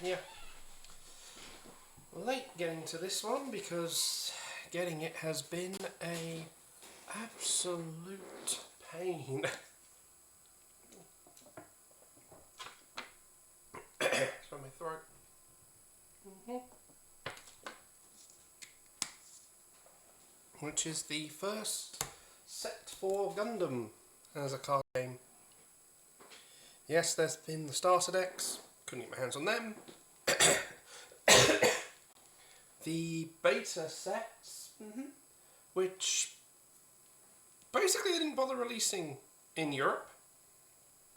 yeah, late getting to this one because getting it has been a absolute pain. It's on my throat. Which is the first set for Gundam as a card game. Yes, there's been the starter decks, couldn't get my hands on them. The beta sets, which basically they didn't bother releasing in Europe,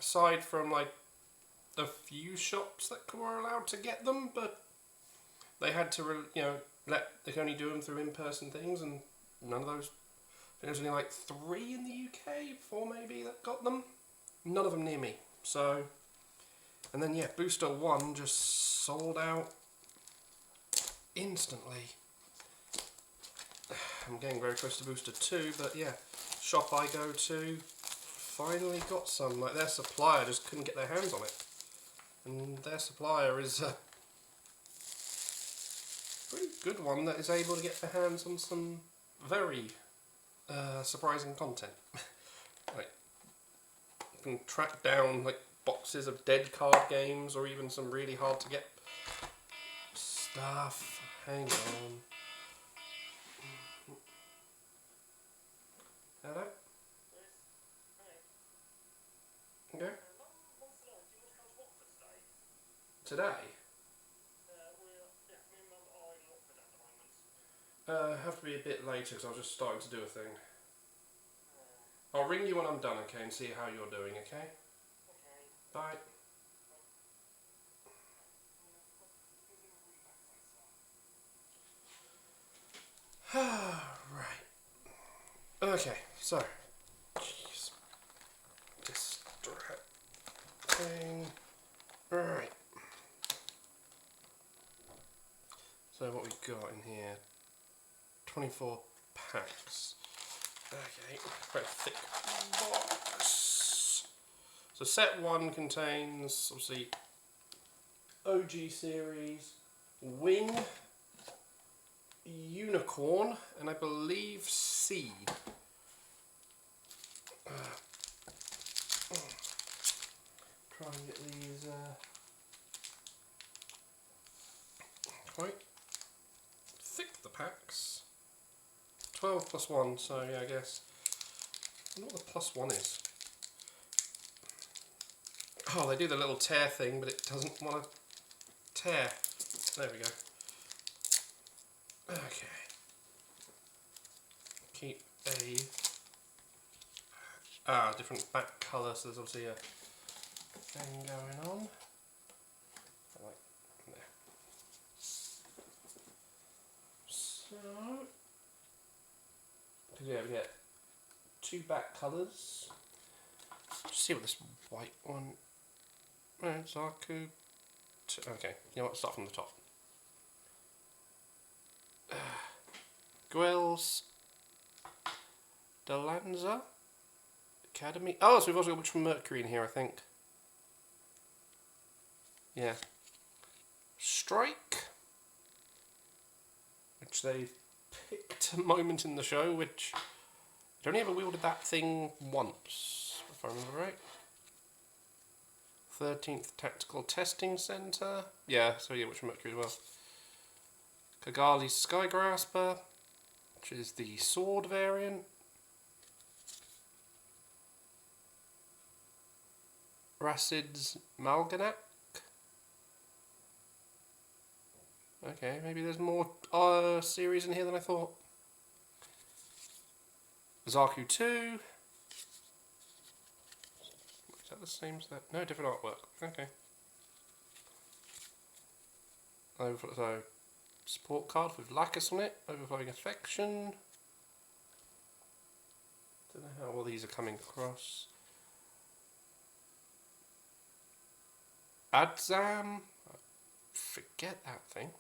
aside from like a few shops that were allowed to get them, but they had to, they could only do them through in-person things, and none of those. I think there was only like 3 in the UK, 4 maybe, that got them. None of them near me. So, and then yeah, Booster 1 just sold out instantly. I'm getting very close to Booster 2, but yeah, shop I go to finally got some. Like, their supplier just couldn't get their hands on it. And their supplier is a pretty good one that is able to get their hands on some very surprising content. Like, you can track down like boxes of dead card games, or even some really hard to get stuff. Hang on. Hello? Okay. Today? Have to be a bit later because I was just starting to do a thing. I'll ring you when I'm done, okay, and see how you're doing, okay? Bye. Right. Okay, so. Jeez. Distracting. Right. So what we've got in here, 24 packs. Okay, quite a thick box. So set 1 contains, obviously, OG series, Wing, Unicorn, and I believe Seed. Try and get these quite thick, the packs. 12 plus 1, so yeah, I guess. I don't know what the plus 1 is. Oh, they do the little tear thing, but it doesn't want to tear. There we go. Okay. Keep a different back colour, so there's obviously a thing going on. Like there. So yeah, we get 2 back colours. Let's see what this white one. It's okay, you know what? Start from the top. Guel's Delanza Academy. Oh, so we've also got Witch from Mercury in here, I think. Yeah. Strike, which they've picked a moment in the show, which I'd only ever wielded that thing once, if I remember right. 13th Tactical Testing Centre. Yeah, so yeah, Witch from Mercury as well. Kagali's Sky Grasper, which is the sword variant. Racid's Malganak. Okay, maybe there's more series in here than I thought. Zaku 2. Is that the same as that? No, different artwork. Okay. So, support card with Lacus on it. Overflowing Affection. Don't know how all these are coming across. Adzam. Forget that thing.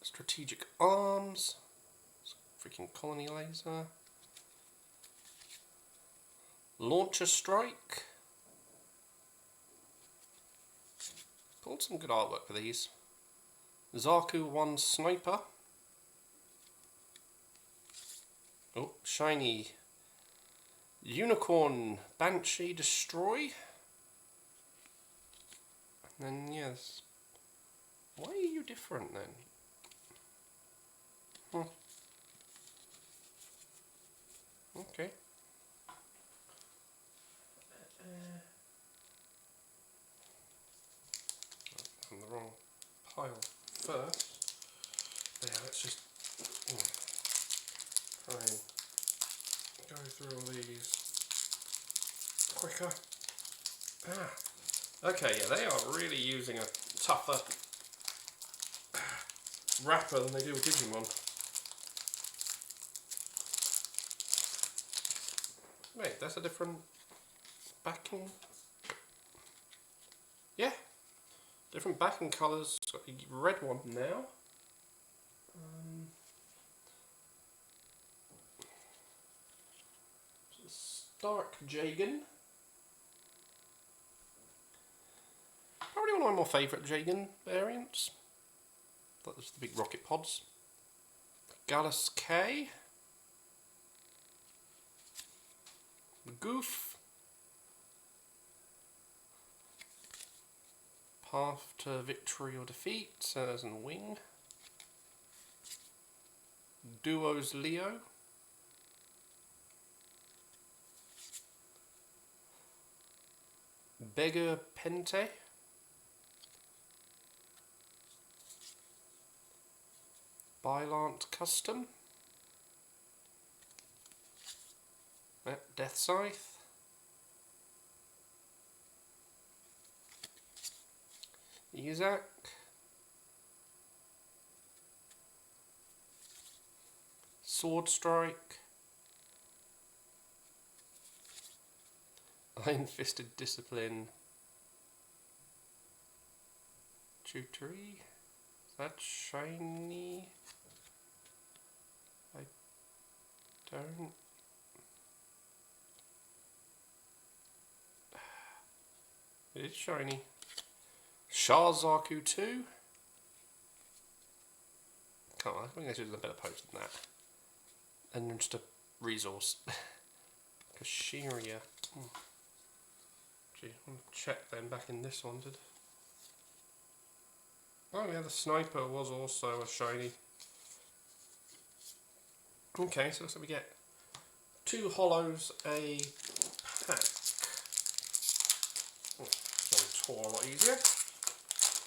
Strategic Arms. Freaking colony laser. Launcher Strike. Pulled some good artwork for these. Zaku 1 Sniper. Oh, shiny Unicorn Banshee Destroy. And then, yes. Why are you different then? Okay. On the wrong pile first. Yeah, let's just try and go through all these quicker. Okay, yeah, they are really using a tougher wrapper than they do a Digimon. Wait, that's a different backing. Yeah, different backing colours. It's got a red one now. Stark Jagan. Probably one of my more favourite Jagan variants. That was the big rocket pods. Gallus K. Goof. Path to Victory or Defeat, as in Wing. Duos Leo. Beggar Pente. Bylant Custom. Death Scythe. Isaac. Sword Strike. Iron Fisted Discipline. Tutory. Is that shiny? I don't. It is shiny. Zaku 2. Come on, I think they should do a better post than that. And then just a resource. Kashiria. Gee, I'll check then back in this one, did. Oh yeah, the sniper was also a shiny. Okay, so looks like we get 2 hollows a pack. Oh, so tore a lot easier.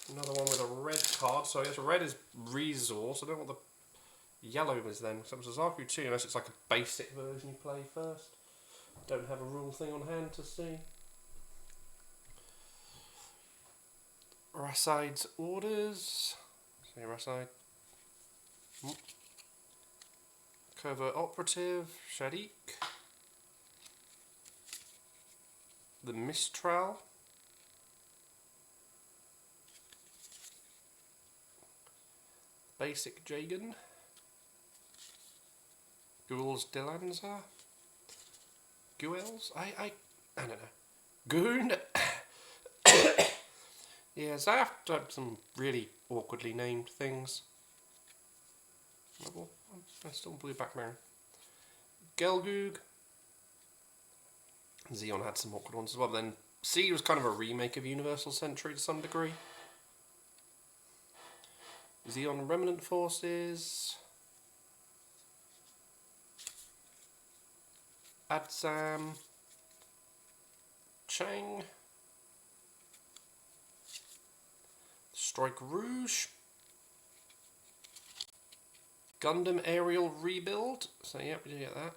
Another one with a red card. So yes, red is resource. I don't know what the yellow is then. So it was a Zaku 2, unless it's like a basic version you play first. Don't have a rule thing on hand to see. Raside's orders. See Raside. Covert Operative. Shadik. The Mistral. Basic Jagan. Ghouls Delanza. Guels? I don't know. Goon. Yes, I have to have some really awkwardly named things. Oh, I still blue background. Gelgoog. Xeon had some awkward ones as well. Then C was kind of a remake of Universal Century to some degree. Xeon Remnant Forces. Adzam. Chang. Strike Rouge. Gundam Aerial Rebuild. So yeah, we did get that.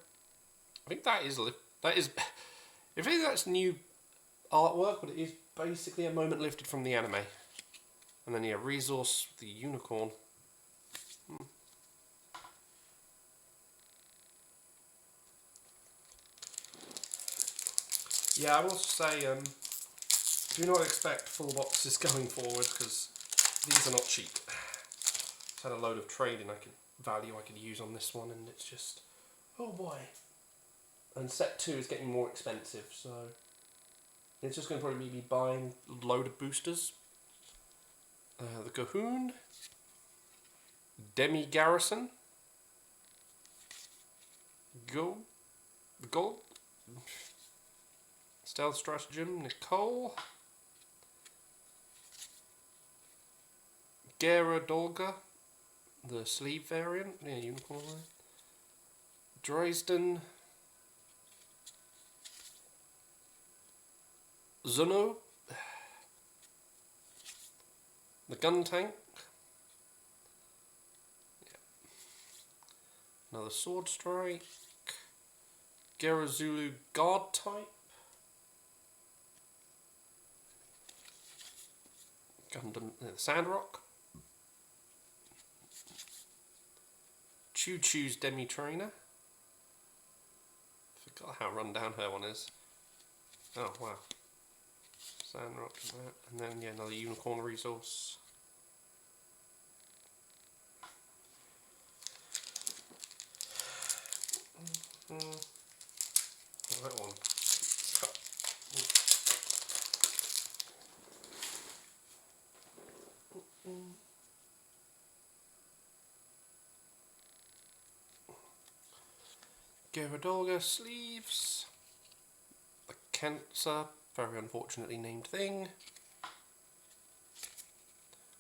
I think that is if that's new artwork, but it is basically a moment lifted from the anime. And then yeah, Resource, the Unicorn. Yeah, I will say, do not expect full boxes going forward, because these are not cheap. Just had a load of trading value I could use on this one, and it's just, oh boy. And set 2 is getting more expensive, so it's just going to probably be buying a load of boosters. The Cahoon, Demi Garrison, Gold, Stealth Stratagem, Nicole, Gera Dolga, the sleeve variant, yeah, unicorn line, Dresden, Zuno, the gun tank, yeah. Another sword strike, Gerazulu guard type, Gundam Sandrock, Choo Choo's Demi Trainer. Forgot how run down her one is. Oh wow. Sandrock and then yeah, another unicorn resource. That one. Gyrodolga sleeves. A cancer, very unfortunately named thing.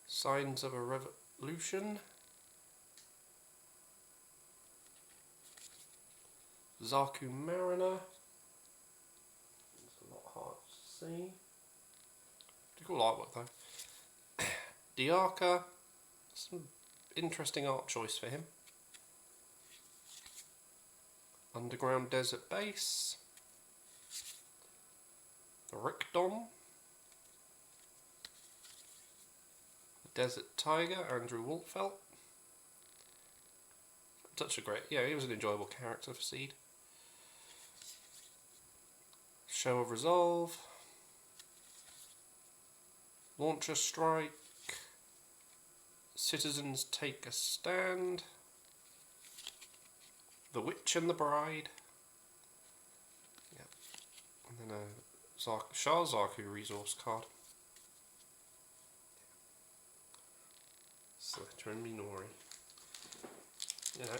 Signs of a Revolution. Zaku Mariner. It's a lot hard to see. Pretty cool artwork though. Diarca. Some interesting art choice for him. Underground Desert Base. Rickdom. Desert Tiger, Andrew Wolfelt. Such a great, yeah, he was an enjoyable character for Seed. Show of Resolve. Launcher Strike. Citizens Take a Stand. The Witch and the Bride. Yeah. And then a Shah Zaku resource card. Slitter and Minori. You know.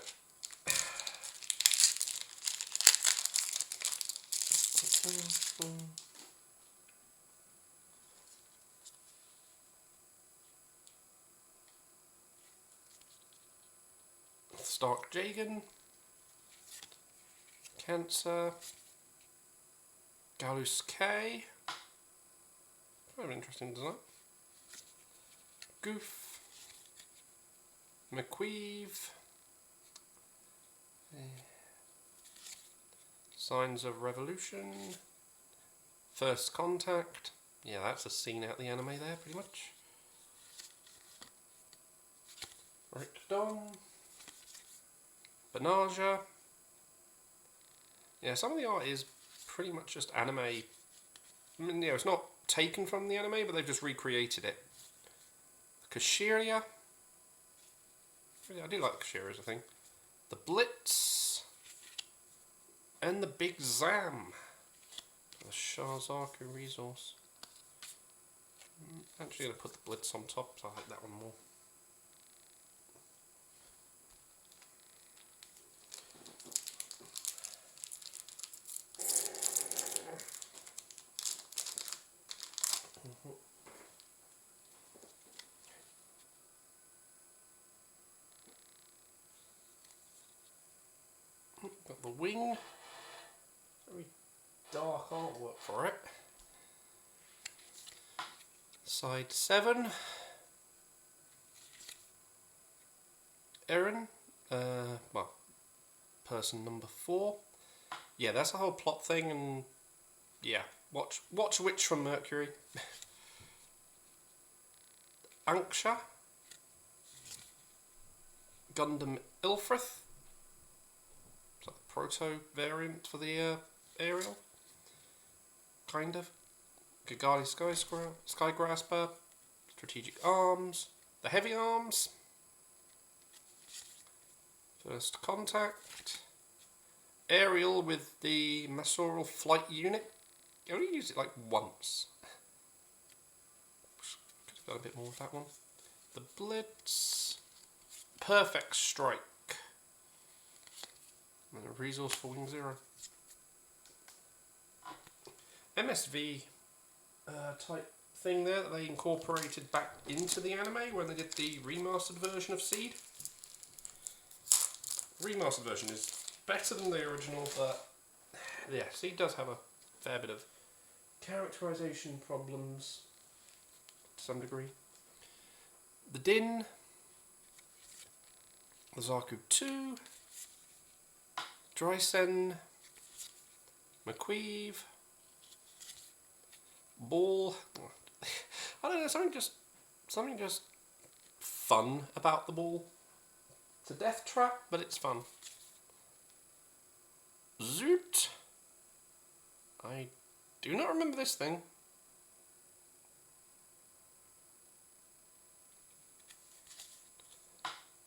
Stark Jagan. Cancer. Galus K. Kind of interesting design. Goof. McQueeve. Signs of Revolution. First Contact. Yeah, that's a scene out the anime there, pretty much. Rickdom. Banaja. Yeah, some of the art is pretty much just anime. I mean, yeah, it's not taken from the anime, but they've just recreated it. Kashiria. I do like Kashiria as a thing. The Blitz. And the Big Zam. The Shah Zaku resource. I'm actually going to put the Blitz on top, so I like that one more. Got the wing. Very dark artwork for it. Side 7. Erin. Well, person number 4. Yeah, that's the whole plot thing, and yeah, watch Witch from Mercury. Anksha. Gundam Ilfrith. Is that the proto variant for the aerial? Kind of. Gagali Skygrasper. Strategic Arms. The Heavy Arms. First Contact. Aerial with the Masoral Flight Unit. I only used it like once. Could have done a bit more with that one. the Blitz. Perfect Strike. And a resource for Wing Zero. MSV type thing there that they incorporated back into the anime when they did the remastered version of Seed. Remastered version is better than the original, but yeah, Seed does have a fair bit of characterization problems to some degree. The Din, the Zaku 2, Drysen, McQueeve, Ball. I don't know, something just fun about the Ball. It's a death trap, but it's fun. Zoot. I do not remember this thing.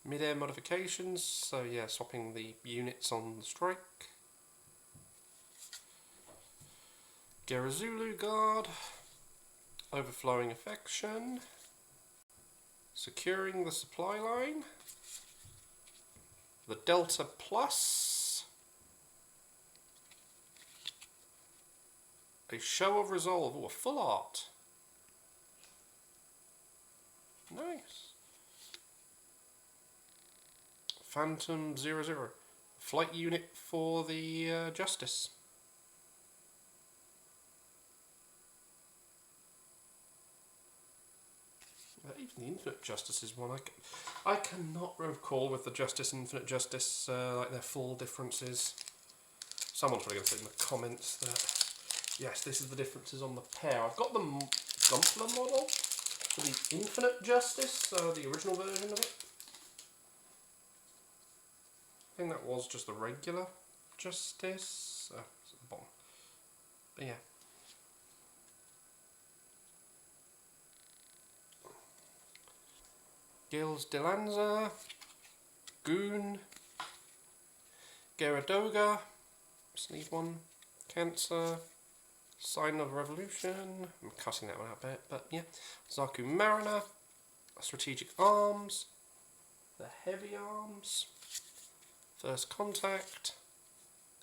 Mid-air modifications, so yeah, swapping the units on the strike. Gerazulu Guard, Overflowing Affection, Securing the Supply Line, the Delta Plus, a Show of Resolve, a full art. Nice. Phantom 00, flight unit for the Justice. Even the Infinite Justice is one I cannot recall with the Justice and Infinite Justice like their full differences. Someone's probably going to say in the comments that yes, this is the differences on the pair. I've got the Gumpler model for the Infinite Justice, the original version of it. I think that was just the regular Justice. It's at the bottom. But yeah. Gilles de Lanza, Goon, Geradoga, just need one, Cancer, Sign of Revolution, I'm cutting that one out a bit, but yeah, Zaku Mariner, Strategic Arms, the Heavy Arms, First Contact,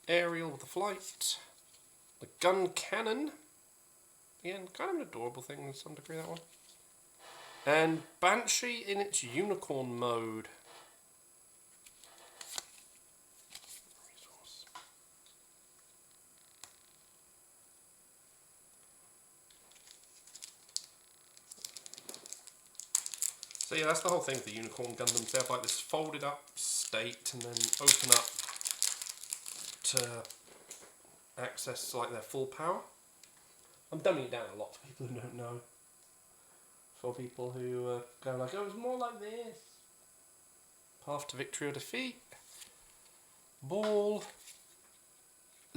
Aerial with the Flight, the Gun Cannon, again, kind of an adorable thing to some degree, that one. And Banshee in its unicorn mode. So yeah, that's the whole thing with the unicorn Gundams. They have like this folded up state and then open up to access like their full power. I'm dumbing it down a lot for people who don't know. For people who go like, oh, it's more like this. Path to Victory or Defeat. Ball.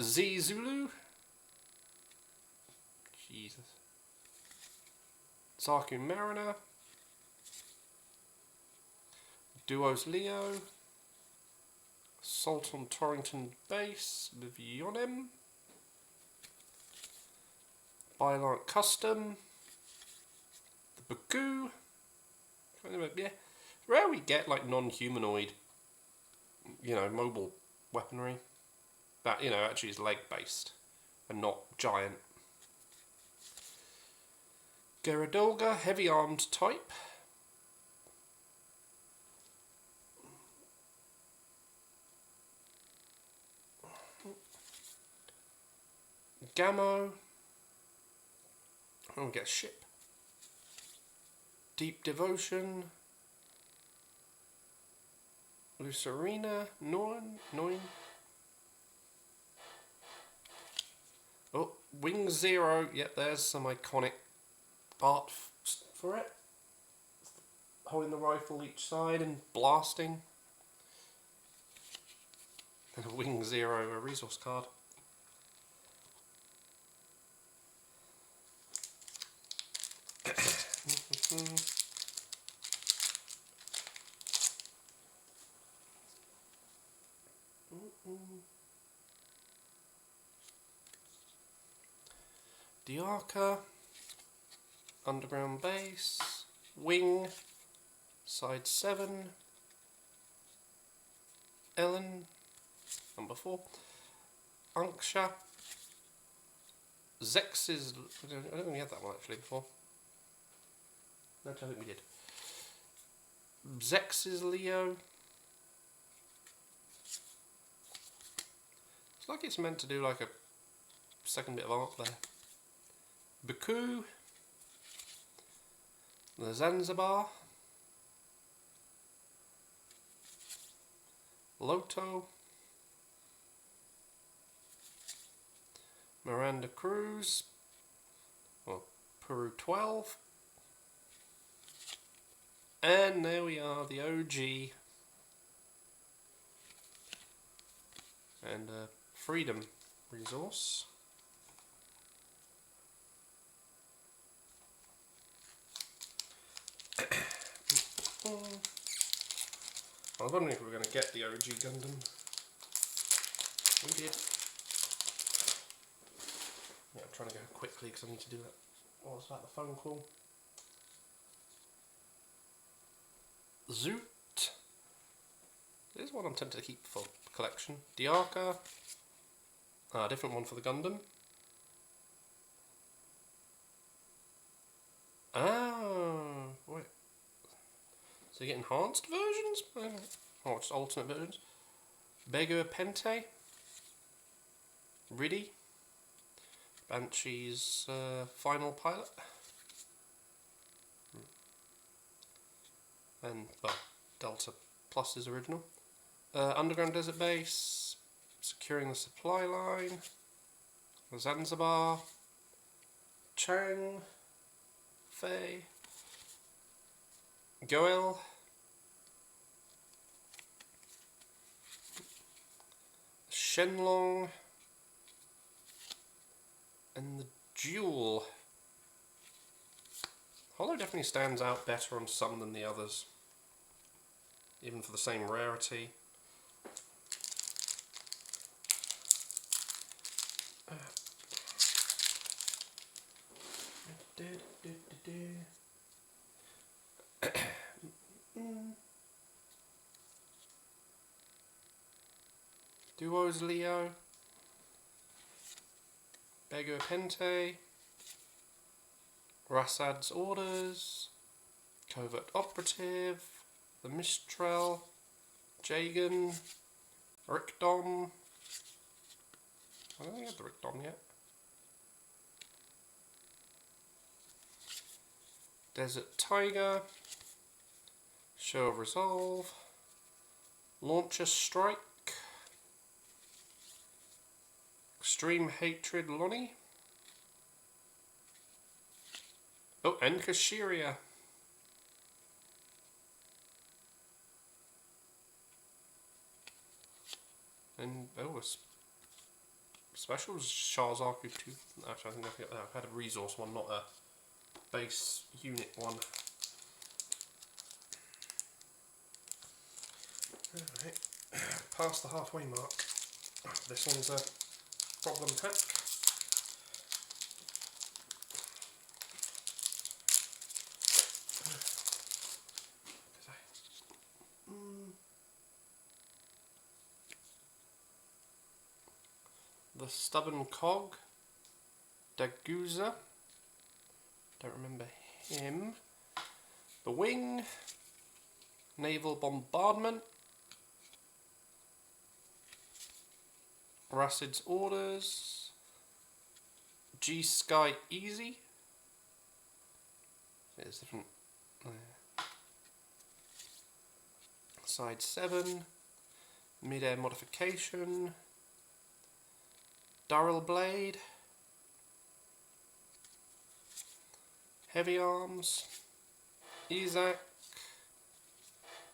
Z Zulu. Jesus. Zaku Mariner. Duos Leo. Assault on Torrington Base with Yonem. Bylark Custom. Bagoo. Yeah, rare we get like non-humanoid, you know, mobile weaponry that, you know, actually is leg based and not giant. Geradolga, heavy armed type. Gamo. Oh, we get a ship. Deep Devotion, Lucerina, Noin. Oh, Wing Zero, yep, there's some iconic art for it. Holding the rifle each side and blasting. And a Wing Zero, a resource card. Diarca, Underground Base, Wing, Side 7. Ellen. Number 4. Anksha. Zex's... I don't think we had that one actually before. No, I don't think we did. Zex's Leo. It's like it's meant to do like a second bit of art there. Baku. The Zanzibar. Loto. Miranda Cruz. Or Peru 12. And there we are, the OG. And Freedom resource. I was wondering if we were going to get the OG Gundam. We did. Yeah, I'm trying to go quickly because I need to do that. What was that, the phone call? Zoot. There's one I'm tempted to keep for collection. Diarca. A different one for the Gundam. Ah, wait. So you get enhanced versions? Or just alternate versions? Bego Pente. Riddy. Banshee's final pilot. And, well, Delta Plus is original. Underground Desert Base. Securing the supply line. Zanzibar. Chang. Fei. Goel. Shenlong. And the Jewel. Hollow definitely stands out better on some than the others. Even for the same rarity. Duos Leo. Bego Pente. Rassad's Orders. Covert Operative. The Mistral. Jagan. Rickdom. I don't think I have the Rickdom yet. Desert Tiger. Show of Resolve. Launcher Strike. Extreme Hatred Lonnie. Oh, and Kashiria. And, oh, specials Shazarku 2. Actually, I think I've had a resource one, not a base unit one. Alright, past the halfway mark. This one's a problem pack. The Stubborn Cog. Daguza. Don't remember him. The Wing. Naval Bombardment. Rassad's Orders. G-Sky Easy. There's different. Side 7. Mid-air modification. Durrell Blade. Heavy Arms. Isaac.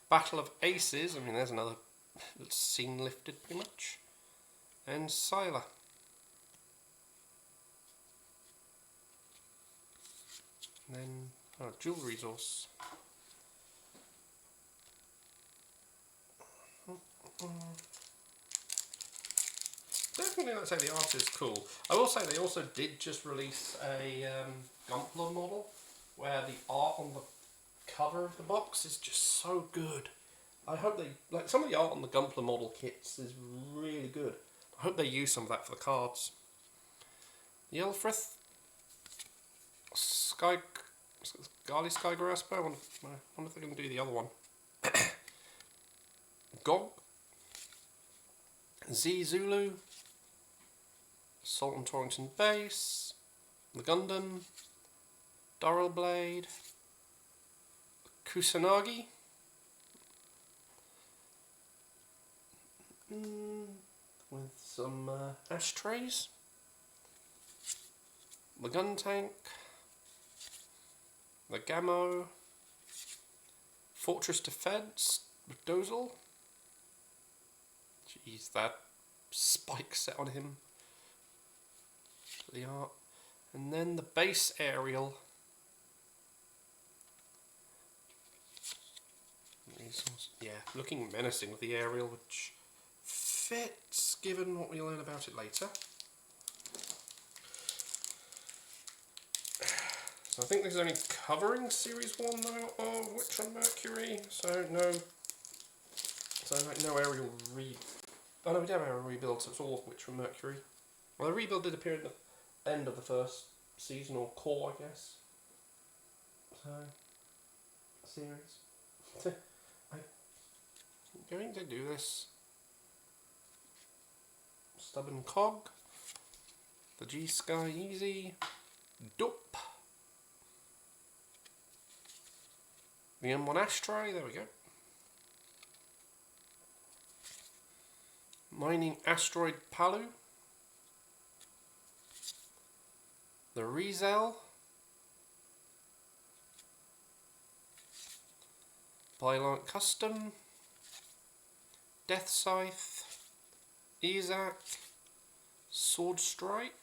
Battle of Aces. I mean, there's another scene lifted pretty much. And Sylar. And then jewel resource. Definitely, I'd say the art is cool. I will say they also did just release a Gunpla model where the art on the cover of the box is just so good. I hope they, like, some of the art on the Gunpla model kits is really good. I hope they use some of that for the cards. The Elfrith Garly Sky Grasper. I wonder if they're going to do the other one. Gog, Z Zulu, Salt and Torrington Base, the Gundam, Durrell Blade, Kusanagi, with some ashtrays, the gun tank, the Gamo, Fortress Defense with Dozel. Jeez, that spike set on him. The art, and then the base aerial. Yeah, looking menacing with the aerial, which fits given what we learn about it later. So I think this is only covering Series 1 now of Witch on Mercury, so no aerial oh no, we do have aerial rebuild, so it's all Witch from Mercury. Well, the rebuild did appear at the end of the first seasonal core, I guess. So, series. I'm going to do this. Stubborn Cog, the G-Sky Easy, Dup, the M1 Ashtray, there we go. Mining Asteroid Palu, the Rizel, Bylon Custom, Death Scythe, Ezak, Sword Strike,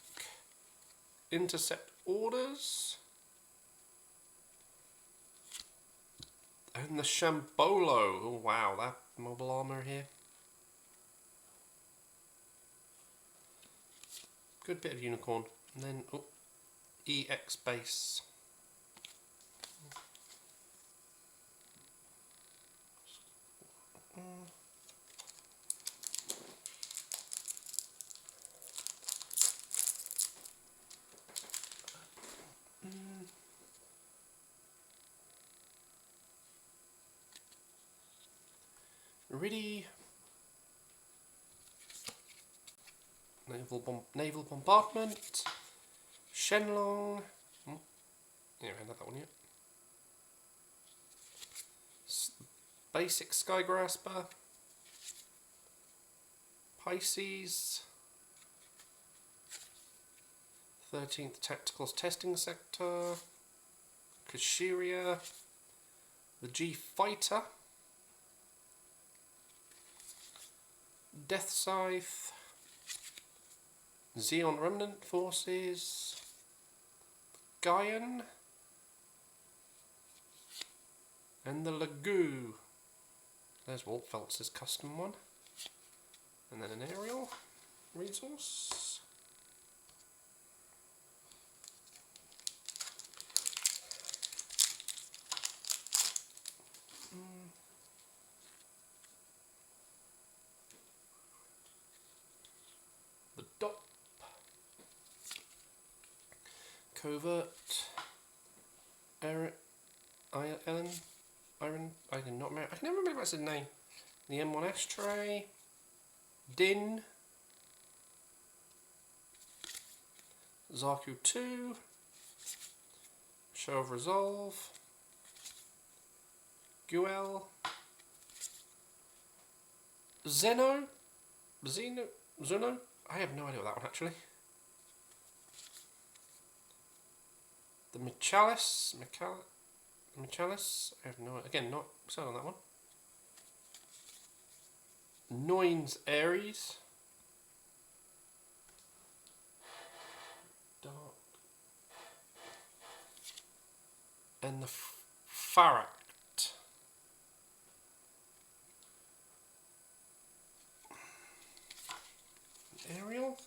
Intercept Orders, and the Shambolo. Oh wow, that mobile armor here. Good bit of unicorn. And then EX base. Ready. Naval Bombardment, Shenlong, yeah, I haven't had that one yet. Basic Sky Grasper, Pisces, 13th Tactical Testing Sector, Kashyria, the G Fighter, Death Scythe, Xeon Remnant Forces, Gaian, and the Lagoo. There's Walt Phelps' custom one. And then an aerial resource. The Dot. Covert, Iron, I can never remember what's his name. The M1 Ashtray, Din, Zaku 2, Show of Resolve, Guel, Zuno, I have no idea what that one actually. The Michalis, I have no, again, not sold on that one. Noin's Ares. Dark. And the Farract. Aerial.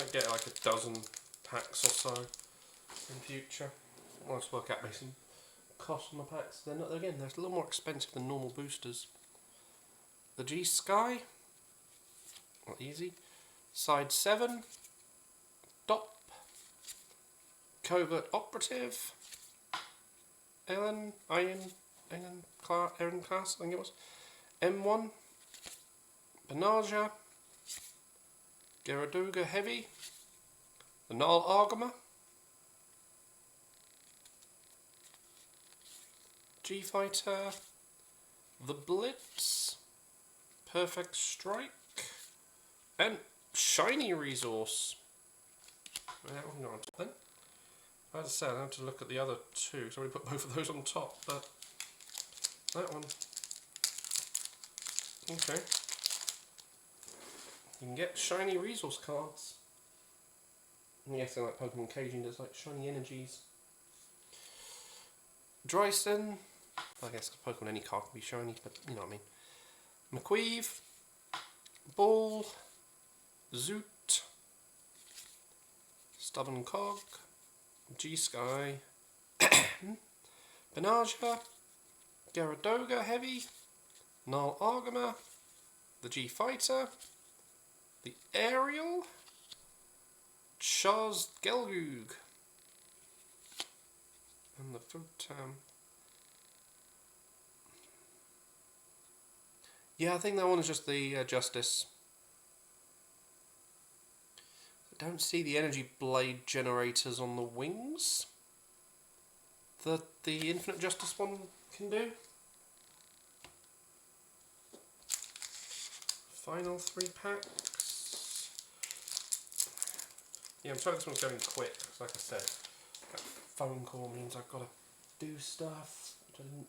might get like a dozen packs or so in future. I'll just work out basically cost on the packs. They're not, again, they're a little more expensive than normal boosters. The G Sky, not easy. Side 7, Dop, Covert Operative, Aaron class, I think it was. M1, Benaja, Garadoga Heavy, the Null Argama, G Fighter, the Blitz, Perfect Strike, and Shiny Resource. Yeah, we can go on top then. As I said, I have to look at the other two, so I already put both of those on top, but that one. Okay. You can get Shiny Resource cards. And yes, they're like Pokemon Caging does, like Shiny Energies. Dryson. I guess Pokemon any card can be shiny, but you know what I mean. McQueeve. Ball. Zoot. Stubborn Cog. G-Sky. Benaja. Garadoga Heavy. Null Argama. The G-Fighter. The Aerial. Chaz Gelgoog. And the Photam. Yeah, I think that one is just the Justice. I don't see the energy blade generators on the wings that the Infinite Justice one can do. Final 3 packs. Yeah, I'm sorry this one's going quick, because like I said, that phone call means I've got to do stuff which I didn't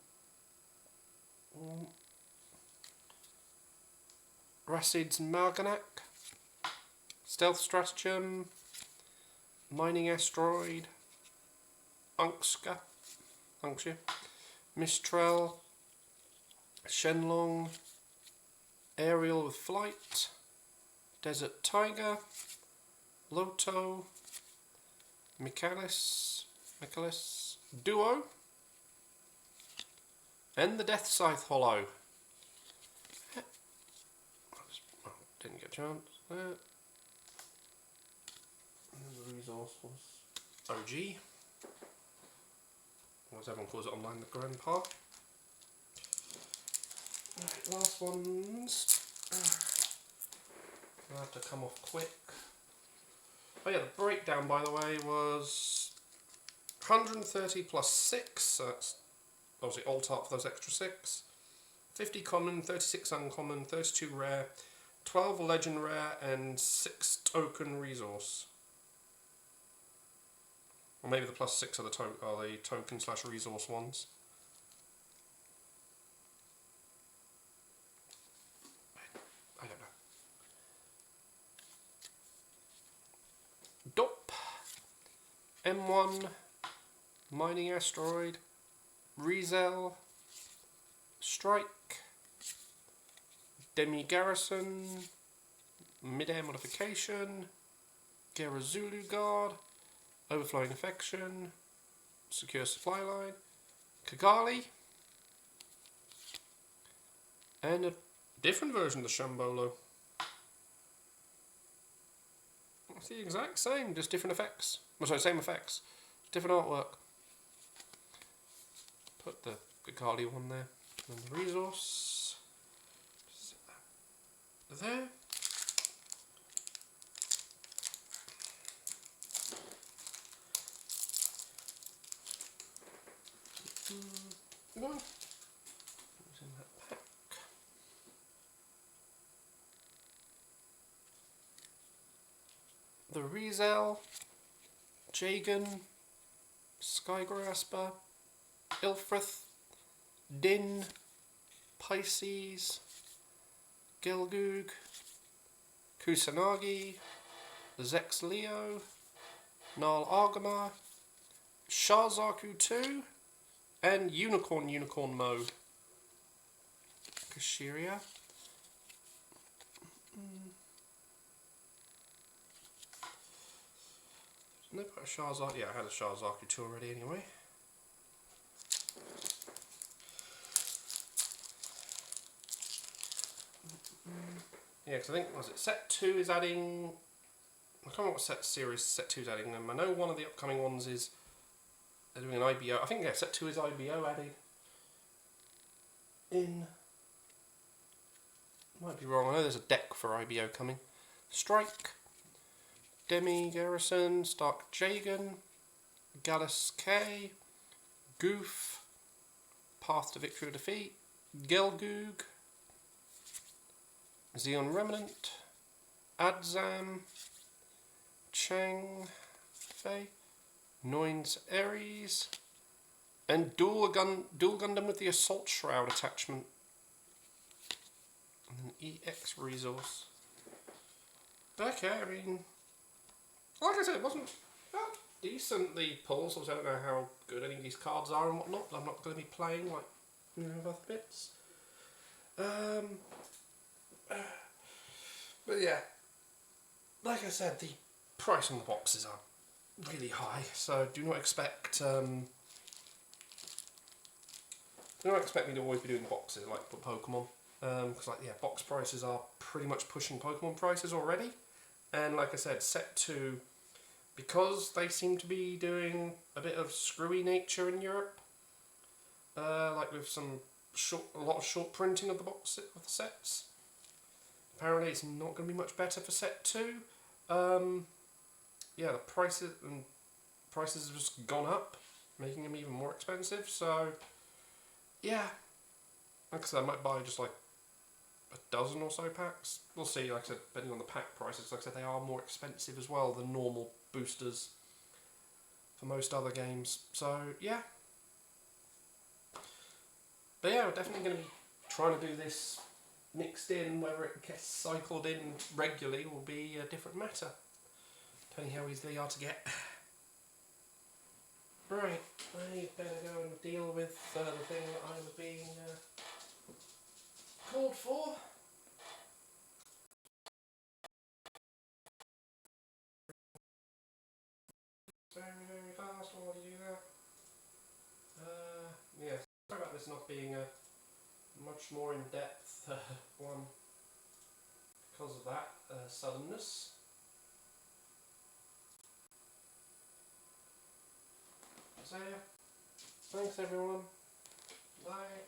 want. Racid's Malganak, Stealth Stratagem, Mining Asteroid, Unxia, Mistral, Shenlong, Aerial with Flight, Desert Tiger, Loto, Michaelis, Duo, and the Death Scythe Hollow. Oh, didn't get a chance there. And the resource was OG, or as everyone calls it online, the Grandpa. Right, last ones. I'll have to come off quick. Oh yeah, the breakdown, by the way, was 130 plus 6, so that's obviously alt art for those extra 6. 50 common, 36 uncommon, 32 rare, 12 legend rare, and 6 token resource. Or maybe the plus 6 are the token slash resource ones. I don't know. Dop, M1, Mining Asteroid, Rizel, Strike, Demi Garrison, Mid-Air Modification, Gerazulu Guard, Overflowing Affection, Secure Supply Line, Kigali, and a different version of the Shambolo. It's the exact same, just different effects. Oh, sorry, same effects, different artwork. Put the Kigali one there, and the resource. Set that there. Go on. What's in that pack? The Rizel, Jagan, Skygrasper, Ilfrith, Din, Pisces, Gelgoog, Kusanagi, Zex Leo, Null Argama, Sharzaku 2, and Unicorn Mode. Kashiria. And they put a Charizard. Yeah, I had a Charizard 2 already anyway. Yeah, because I think, was it set 2 is adding... I can't remember what set 2 is adding them. I know one of the upcoming ones is... They're doing an IBO. I think, yeah, set 2 is IBO added in... Might be wrong. I know there's a deck for IBO coming. Strike. Demi Garrison. Stark Jagan. Gallus K. Goof. Path to Victory or Defeat. Gelgoog. Xeon Remnant. Adzam. Chang Fei. Noins Ares. And Dual Gundam with the Assault Shroud attachment. And an EX resource. Okay, I mean, like I said, it wasn't that decently pulled, so I don't know how good any of these cards are and whatnot, but I'm not going to be playing like, you know, other bits. But yeah, like I said, the price on the boxes are really high, so do not expect me to always be doing boxes like for Pokemon. Because like, yeah, box prices are pretty much pushing Pokemon prices already, and like I said, set 2, because they seem to be doing a bit of screwy nature in Europe, like with a lot of short printing of the of the sets. Apparently, it's not going to be much better for set 2. Yeah, the prices have just gone up, making them even more expensive. So, yeah, like I said, I might buy just like a dozen or so packs. We'll see, like I said, depending on the pack prices. Like I said, they are more expensive as well than normal boosters for most other games. So, yeah. But yeah, we're definitely going to be trying to do this mixed in. Whether it gets cycled in regularly will be a different matter, depending how easy they are to get. Right, I better go and deal with the thing that I was being called for. Very fast while you do that. Yeah, sorry about this not being a much more in-depth one because of that suddenness. So yeah, thanks everyone. Bye.